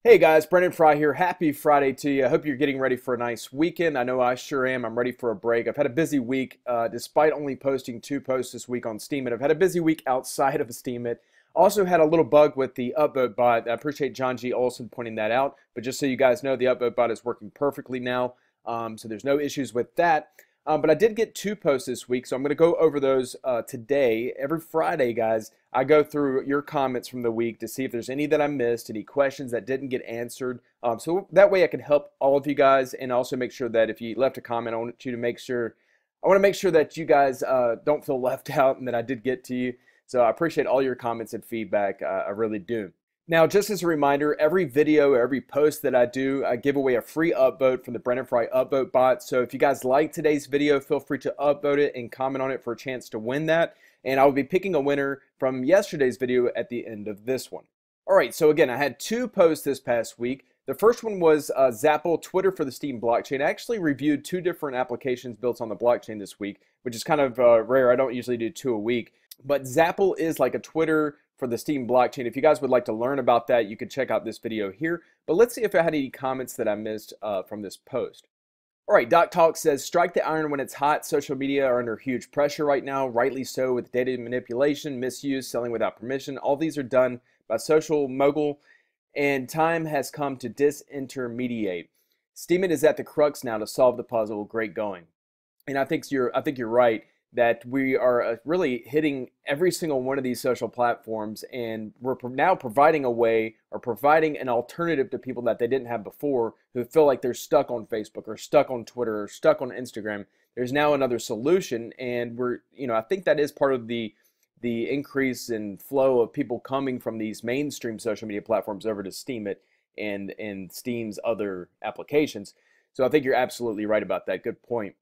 Hey guys, Brendan Frye here. Happy Friday to you. I hope you're getting ready for a nice weekend. I know I sure am. I'm ready for a break. I've had a busy week, despite only posting 2 posts this week on Steemit. I've had a busy week outside of Steemit. Also had a little bug with the upvote bot. I appreciate John G. Olson pointing that out. But just so you guys know, the upvote bot is working perfectly now, so there's no issues with that. But I did get 2 posts this week, so I'm going to go over those today. Every Friday, guys, I go through your comments from the week to see if there's any that I missed, any questions that didn't get answered. So that way I can help all of you guys, and also make sure that if you left a comment, I want to make sure that you guys don't feel left out and that I did get to you. So I appreciate all your comments and feedback. I really do. Now, just as a reminder, every video, every post that I do, I give away a free upvote from the Brendan Frye upvote bot. So if you guys like today's video, feel free to upvote it and comment on it for a chance to win that. And I will be picking a winner from yesterday's video at the end of this one. All right, so again, I had 2 posts this past week. The first one was Zaple, Twitter for the Steem blockchain. I actually reviewed 2 different applications built on the blockchain this week, which is kind of rare. I don't usually do 2 a week. But Zaple is like a Twitter for the Steem blockchain. If you guys would like to learn about that, you can check out this video here. But let's see if I had any comments that I missed from this post. All right, Doc Talk says, strike the iron when it's hot. Social media are under huge pressure right now, rightly so, with data manipulation, misuse, selling without permission. All these are done by social mogul, and time has come to disintermediate. Steemit is at the crux now to solve the puzzle. Great going. And I think you're right that we are really hitting every single one of these social platforms, and we're now providing a way or providing an alternative to people that they didn't have before, who feel like they're stuck on Facebook or stuck on Twitter or stuck on Instagram. There's now another solution, and I think that is part of the increase in flow of people coming from these mainstream social media platforms over to Steemit and Steam's other applications. So I think you're absolutely right about that. Good point.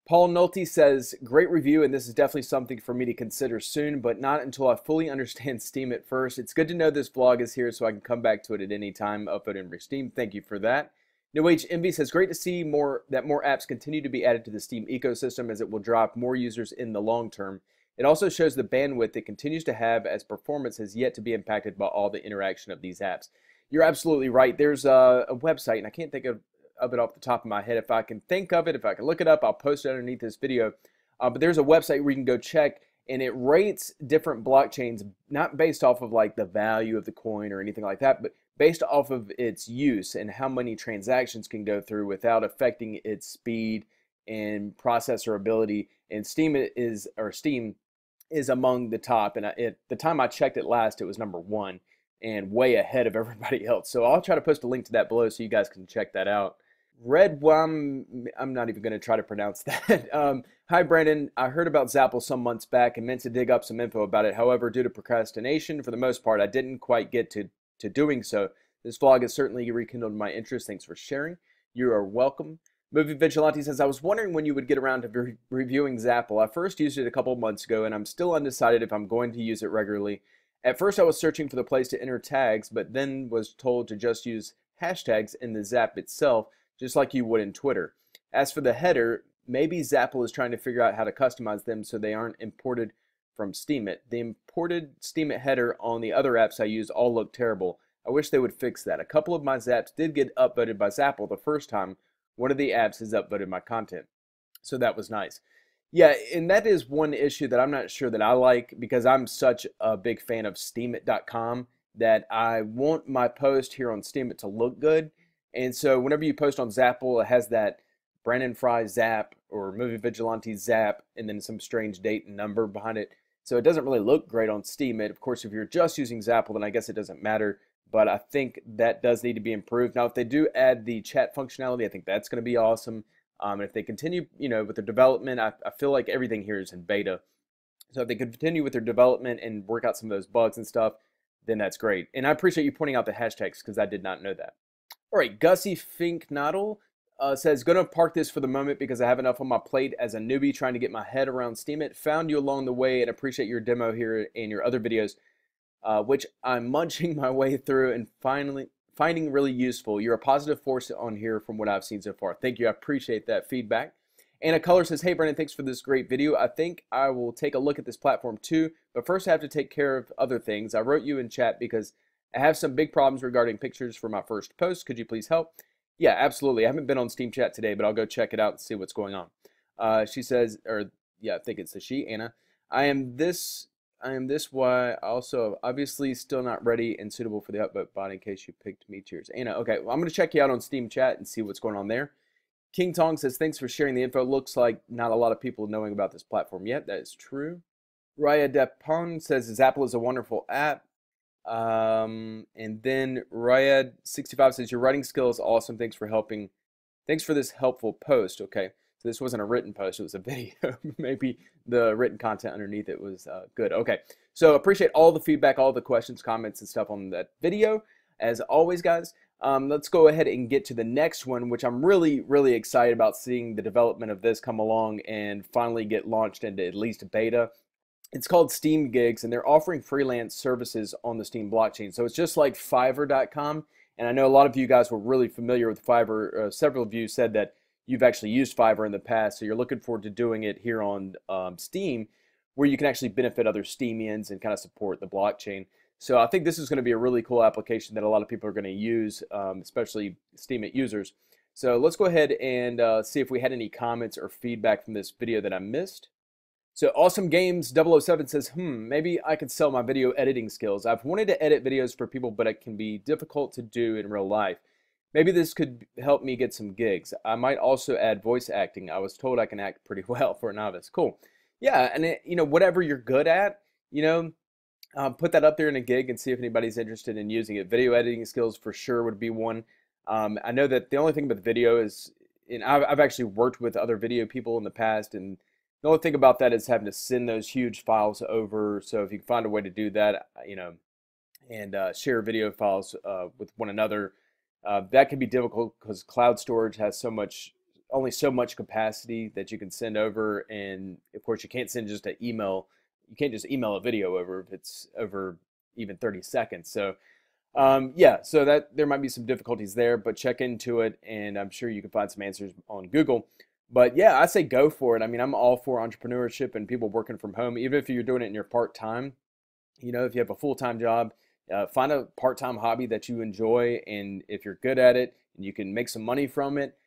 Paul Nolte says, great review, and this is definitely something for me to consider soon, but not until I fully understand Steemit first. It's good to know this vlog is here so I can come back to it at any time, upvote and re-Steem. Thank you for that. New Age Envy says, great to see that more apps continue to be added to the Steem ecosystem, as it will drive more users in the long term. It also shows the bandwidth it continues to have, as performance has yet to be impacted by all the interaction of these apps. You're absolutely right. There's a website, and I can't think of it off the top of my head. If I can think of it, if I can look it up, I'll post it underneath this video. But there's a website where you can go check, and it rates different blockchains, not based off of like the value of the coin or anything like that, but based off of its use and how many transactions can go through without affecting its speed and processor ability. And Steem is among the top. And the time I checked it last, it was #1 and way ahead of everybody else. So I'll try to post a link to that below so you guys can check that out. Red Wam, I'm not even going to try to pronounce that. Hi, Brandon. I heard about Zaple some months back and meant to dig up some info about it. However, due to procrastination, for the most part, I didn't quite get to doing so. This vlog has certainly rekindled my interest. Thanks for sharing. You are welcome. Movie Vigilante says, I was wondering when you would get around to reviewing Zaple. I first used it a couple of months ago, and I'm still undecided if I'm going to use it regularly. At first, I was searching for the place to enter tags, but then was told to just use hashtags in the Zap itself, just like you would in Twitter. As for the header, maybe Zaple is trying to figure out how to customize them so they aren't imported from Steemit. The imported Steemit header on the other apps I use all look terrible. I wish they would fix that. A couple of my Zaps did get upvoted by Zaple the first time. One of the apps has upvoted my content. So that was nice. Yeah, and that is one issue that I'm not sure that I like, because I'm such a big fan of Steemit.com that I want my post here on Steemit to look good. And so whenever you post on Zaple, it has that Brandon Frye Zap or Movie Vigilante Zap and then some strange date and number behind it. So it doesn't really look great on Steemit. Of course, if you're just using Zaple, then I guess it doesn't matter. But I think that does need to be improved. Now, if they do add the chat functionality, I think that's going to be awesome. And if they continue, with their development, I feel like everything here is in beta. So if they could continue with their development and work out some of those bugs and stuff, then that's great. And I appreciate you pointing out the hashtags, because I did not know that. All right, Gussie Finknodle says, going to park this for the moment because I have enough on my plate as a newbie trying to get my head around Steemit. Found you along the way and appreciate your demo here and your other videos, which I'm munching my way through and finding really useful. You're a positive force on here from what I've seen so far. Thank you. I appreciate that feedback. Anna Color says, hey, Brandon, thanks for this great video. I think I will take a look at this platform too, but first I have to take care of other things. I wrote you in chat because I have some big problems regarding pictures for my first post. Could you please help? Yeah, absolutely. I haven't been on Steam Chat today, but I'll go check it out and see what's going on. She says, or yeah, I think it's a she, Anna. I am this. I am this. Why also obviously still not ready and suitable for the upvote bot in case you picked me. Cheers, Anna. Okay, well, I'm gonna check you out on Steam Chat and see what's going on there. King Tong says, thanks for sharing the info. Looks like not a lot of people knowing about this platform yet. That is true. Raya Depon says, Zaple is a wonderful app. And then Rayad65 says, your writing skill is awesome. Thanks for helping. Thanks for this helpful post. Okay, so this wasn't a written post. It was a video. Maybe the written content underneath it was good. Okay, so appreciate all the feedback, all the questions, comments, and stuff on that video. As always, guys, let's go ahead and get to the next one, which I'm really, really excited about seeing the development of this come along and finally get launched into at least beta. It's called Steam Gigs, and they're offering freelance services on the Steam blockchain. So it's just like Fiverr.com. And I know a lot of you guys were really familiar with Fiverr. Several of you said that you've actually used Fiverr in the past, so you're looking forward to doing it here on Steam, where you can actually benefit other Steamians and kind of support the blockchain. So I think this is going to be a really cool application that a lot of people are going to use, especially Steemit users. So let's go ahead and see if we had any comments or feedback from this video that I missed. So Awesome Games 007 says, maybe I could sell my video editing skills. I've wanted to edit videos for people, but it can be difficult to do in real life. Maybe this could help me get some gigs. I might also add voice acting. I was told I can act pretty well for a novice. Cool. Yeah, and whatever you're good at, put that up there in a gig and see if anybody's interested in using it. Video editing skills for sure would be one. I know that the only thing about the video is, and I've actually worked with other video people in the past, and the only thing about that is having to send those huge files over. So if you can find a way to do that, and share video files with one another, that can be difficult because cloud storage has only so much capacity that you can send over. And of course, you can't send just an email. You can't just email a video over if it's over even 30 seconds. So yeah, so that there might be some difficulties there, but check into it, and I'm sure you can find some answers on Google. But yeah, I say go for it. I mean, I'm all for entrepreneurship and people working from home, even if you're doing it in your part-time. If you have a full-time job, find a part-time hobby that you enjoy, and if you're good at it and you can make some money from it,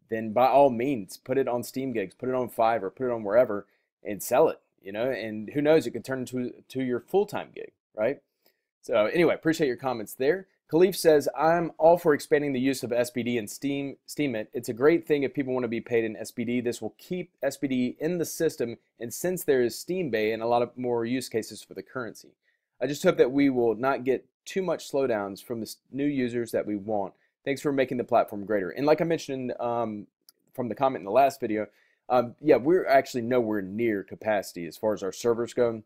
then by all means, put it on Steam Gigs, put it on Fiverr, put it on wherever, and sell it. And who knows, it could turn into your full-time gig, right? So anyway, appreciate your comments there. Khalif says, I'm all for expanding the use of SBD and Steemit. It's a great thing if people want to be paid in SBD. This will keep SBD in the system, and since there is Steambay and a lot of more use cases for the currency. I just hope that we will not get too much slowdowns from the new users that we want. Thanks for making the platform greater. And like I mentioned from the comment in the last video, yeah, we're actually nowhere near capacity as far as our servers go.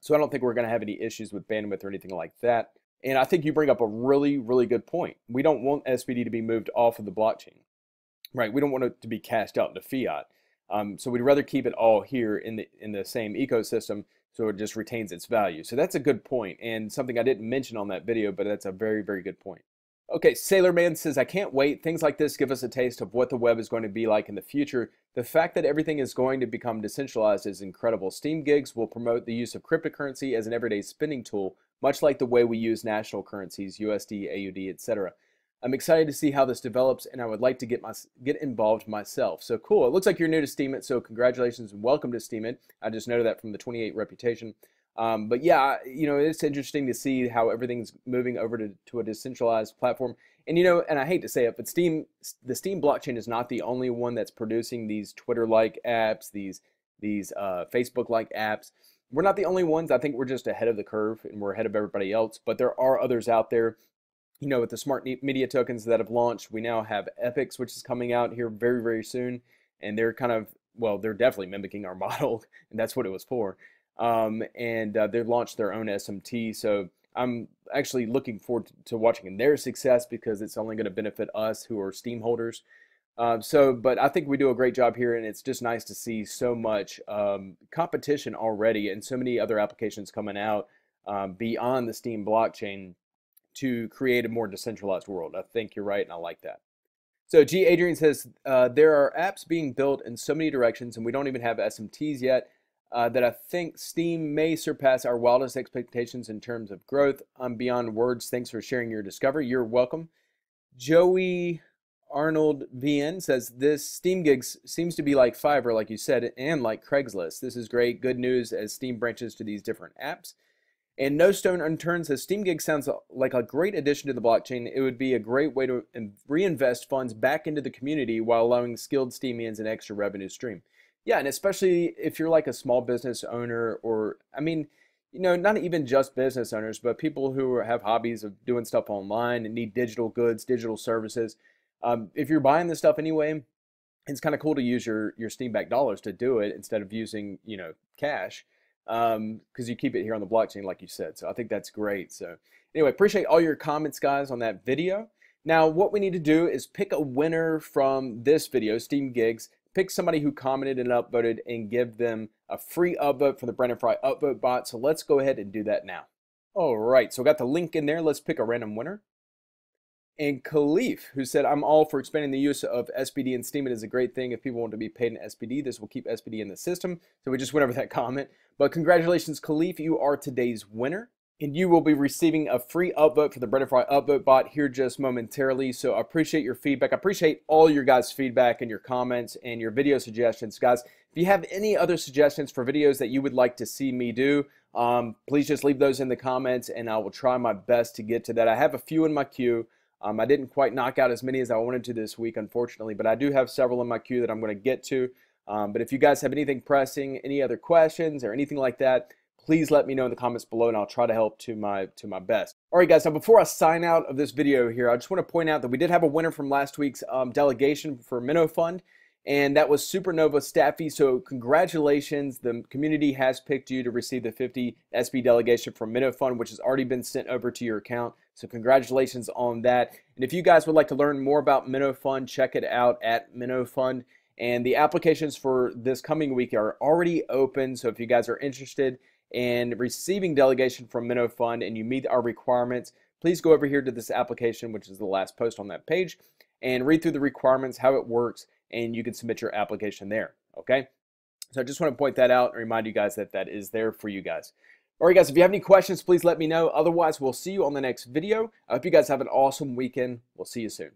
So I don't think we're going to have any issues with bandwidth or anything like that. And I think you bring up a really, really good point. We don't want SBD to be moved off of the blockchain, right? We don't want it to be cashed out into fiat. So we'd rather keep it all here in the same ecosystem, so it just retains its value. So that's a good point, and something I didn't mention on that video, but that's a very, very good point. Okay, Sailorman says, I can't wait. Things like this give us a taste of what the web is going to be like in the future. The fact that everything is going to become decentralized is incredible. Steam Gigs will promote the use of cryptocurrency as an everyday spending tool, much like the way we use national currencies, USD, AUD, etc. I'm excited to see how this develops, and I would like to get involved myself. So cool. It looks like you're new to Steemit, so congratulations and welcome to Steemit. I just noted that from the 28 reputation. But yeah, it's interesting to see how everything's moving over to a decentralized platform. And and I hate to say it, but the Steam blockchain is not the only one that's producing these Twitter-like apps, these Facebook-like apps. We're not the only ones. I think we're just ahead of the curve, and we're ahead of everybody else. But there are others out there. With the smart media tokens that have launched, we now have Epics, which is coming out here very, very soon. And they're they're definitely mimicking our model, and that's what it was for. They've launched their own SMT. So I'm actually looking forward to watching their success because it's only going to benefit us who are Steam holders. But I think we do a great job here, and it's just nice to see so much competition already and so many other applications coming out beyond the Steam blockchain to create a more decentralized world. I think you're right, and I like that. So G. Adrian says, there are apps being built in so many directions, and we don't even have SMTs yet. that I think Steam may surpass our wildest expectations in terms of growth. I'm beyond words. Thanks for sharing your discovery. You're welcome. Joey Arnold VN says this Steam gigs seems to be like Fiverr, like you said, and like Craigslist. This is great. Good news as Steam branches to these different apps. And No Stone Unturned says Steam Gig sounds like a great addition to the blockchain. It would be a great way to reinvest funds back into the community while allowing skilled Steamians an extra revenue stream. Yeah, and especially if you're like a small business owner, or I mean, you know, not even just business owners, but people who have hobbies of doing stuff online and need digital goods, digital services. If you're buying this stuff anyway, it's kind of cool to use your Steam backed dollars to do it instead of using, you know, cash, because you keep it here on the blockchain, like you said. So I think that's great. So anyway, appreciate all your comments, guys, on that video. Now, what we need to do is pick a winner from this video, Steam Gigs. Pick somebody who commented and upvoted and give them a free upvote for the Brandon Frye upvote bot. So let's go ahead and do that now. All right, so I got the link in there. Let's pick a random winner. And Khalif, who said, I'm all for expanding the use of SPD and Steemit is a great thing. If people want to be paid in SPD, this will keep SPD in the system. So we just went over that comment. But congratulations, Khalif. You are today's winner. And you will be receiving a free upvote for the Brandon Frye upvote bot here just momentarily. So I appreciate your feedback. I appreciate all your guys' feedback and your comments and your video suggestions. Guys, if you have any other suggestions for videos that you would like to see me do, please just leave those in the comments and I will try my best to get to that. I have a few in my queue. I didn't quite knock out as many as I wanted to this week, unfortunately, but I do have several in my queue that I'm going to get to. But if you guys have anything pressing, any other questions or anything like that, please let me know in the comments below and I'll try to help to my best. All right, guys, now before I sign out of this video here, I just want to point out that we did have a winner from last week's delegation for Minnow Fund, and that was Supernova Staffy. So congratulations, the community has picked you to receive the 50 SB delegation from Minnow Fund, which has already been sent over to your account. So congratulations on that. And if you guys would like to learn more about Minnow Fund, check it out at Minnow Fund. And the applications for this coming week are already open. So if you guys are interested in receiving delegation from Minnow Fund and you meet our requirements, please go over here to this application, which is the last post on that page, and read through the requirements, how it works, and you can submit your application there, okay? So I just want to point that out and remind you guys that that is there for you guys. All right, guys, if you have any questions, please let me know. Otherwise, we'll see you on the next video. I hope you guys have an awesome weekend. We'll see you soon.